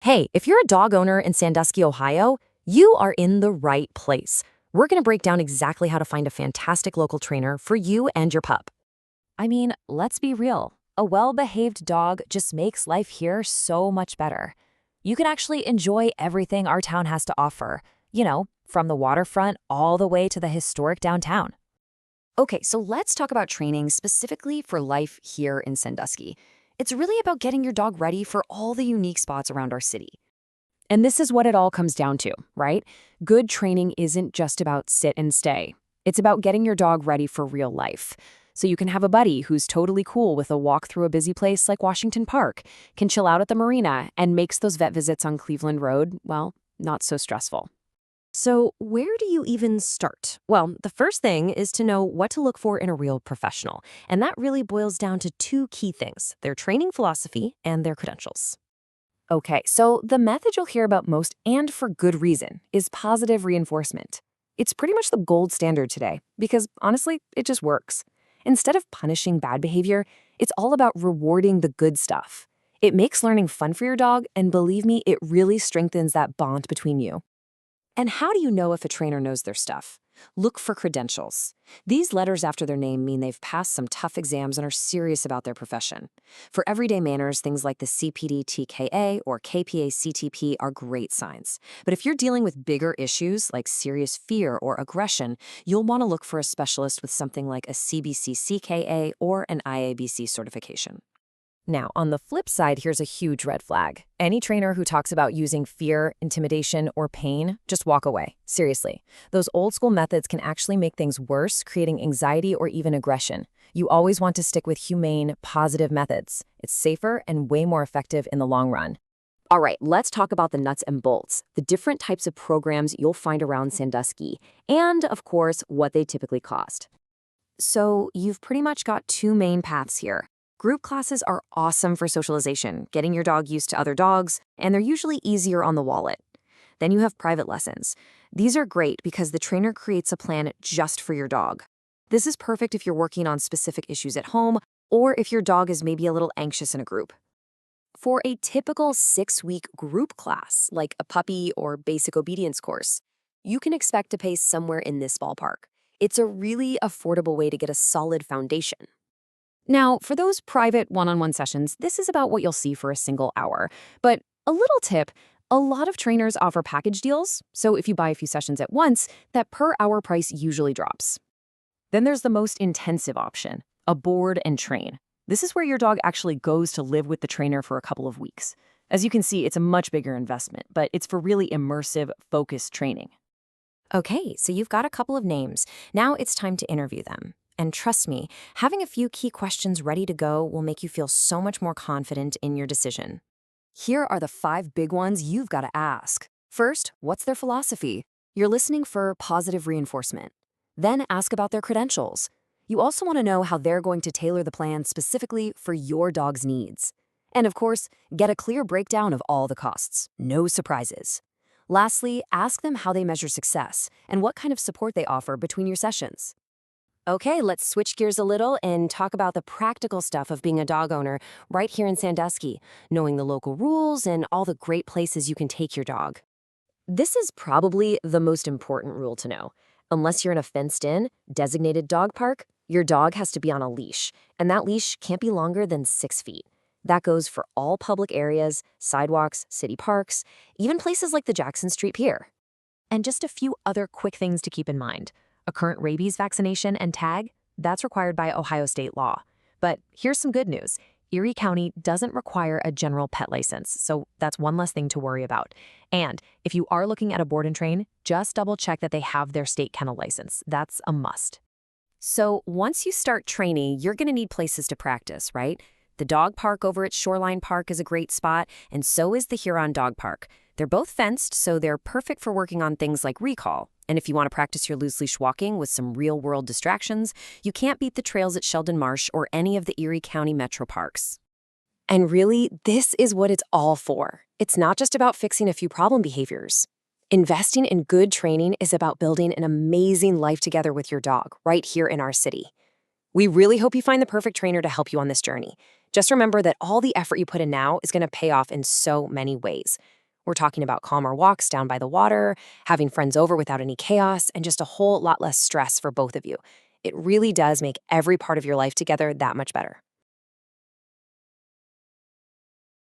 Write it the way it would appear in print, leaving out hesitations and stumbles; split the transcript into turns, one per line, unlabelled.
Hey, if you're a dog owner in Sandusky, Ohio, you are in the right place. We're going to break down exactly how to find a fantastic local trainer for you and your pup. I mean, let's be real. A well-behaved dog just makes life here so much better. You can actually enjoy everything our town has to offer, from the waterfront all the way to the historic downtown. Okay, so let's talk about training specifically for life here in Sandusky. It's really about getting your dog ready for all the unique spots around our city. And this is what it all comes down to, right? Good training isn't just about sit and stay. It's about getting your dog ready for real life. So you can have a buddy who's totally cool with a walk through a busy place like Washington Park, can chill out at the marina, and makes those vet visits on Cleveland Road, well, not so stressful. So where do you even start? Well, the first thing is to know what to look for in a real professional. And that really boils down to two key things: their training philosophy and their credentials. Okay, so the method you'll hear about most, and for good reason, is positive reinforcement. It's pretty much the gold standard today, because honestly, it just works. Instead of punishing bad behavior, it's all about rewarding the good stuff. It makes learning fun for your dog, and believe me, it really strengthens that bond between you. And how do you know if a trainer knows their stuff? Look for credentials. These letters after their name mean they've passed some tough exams and are serious about their profession. For everyday manners, things like the CPD TKA or KPA CTP are great signs. But if you're dealing with bigger issues like serious fear or aggression, you'll want to look for a specialist with something like a CBC CKA or an IABC certification. Now, on the flip side, here's a huge red flag. Any trainer who talks about using fear, intimidation, or pain, just walk away. Seriously. Those old school methods can actually make things worse, creating anxiety or even aggression. You always want to stick with humane, positive methods. It's safer and way more effective in the long run. All right, let's talk about the nuts and bolts, the different types of programs you'll find around Sandusky, and, of course, what they typically cost. So you've pretty much got two main paths here. Group classes are awesome for socialization, getting your dog used to other dogs, and they're usually easier on the wallet. Then you have private lessons. These are great because the trainer creates a plan just for your dog. This is perfect if you're working on specific issues at home or if your dog is maybe a little anxious in a group. For a typical 6-week group class, like a puppy or basic obedience course, you can expect to pay somewhere in this ballpark. It's a really affordable way to get a solid foundation. Now, for those private one-on-one sessions, this is about what you'll see for a single hour. But a little tip, a lot of trainers offer package deals, so if you buy a few sessions at once, that per-hour price usually drops. Then there's the most intensive option, a board and train. This is where your dog actually goes to live with the trainer for a couple of weeks. As you can see, it's a much bigger investment, but it's for really immersive, focused training. Okay, so you've got a couple of names. Now it's time to interview them. And trust me, having a few key questions ready to go will make you feel so much more confident in your decision. Here are the 5 big ones you've got to ask. First, what's their philosophy? You're listening for positive reinforcement. Then ask about their credentials. You also want to know how they're going to tailor the plan specifically for your dog's needs. And of course, get a clear breakdown of all the costs. No surprises. Lastly, ask them how they measure success and what kind of support they offer between your sessions. Okay, let's switch gears a little and talk about the practical stuff of being a dog owner right here in Sandusky, knowing the local rules and all the great places you can take your dog. This is probably the most important rule to know. Unless you're in a fenced-in, designated dog park, your dog has to be on a leash, and that leash can't be longer than 6 feet. That goes for all public areas, sidewalks, city parks, even places like the Jackson Street Pier. And just a few other quick things to keep in mind. A current rabies vaccination and tag, that's required by Ohio state law. But here's some good news. Erie County doesn't require a general pet license, so that's one less thing to worry about. And if you are looking at a board and train, just double check that they have their state kennel license. That's a must. So once you start training, you're going to need places to practice, right? The dog park over at Shoreline Park is a great spot, and so is the Huron Dog Park. They're both fenced, so they're perfect for working on things like recall. And if you want to practice your loose leash walking with some real-world distractions, you can't beat the trails at Sheldon Marsh or any of the Erie County metro parks. And really, this is what it's all for. It's not just about fixing a few problem behaviors. Investing in good training is about building an amazing life together with your dog right here in our city. We really hope you find the perfect trainer to help you on this journey. Just remember that all the effort you put in now is going to pay off in so many ways. We're talking about calmer walks down by the water, having friends over without any chaos, and just a whole lot less stress for both of you. It really does make every part of your life together that much better.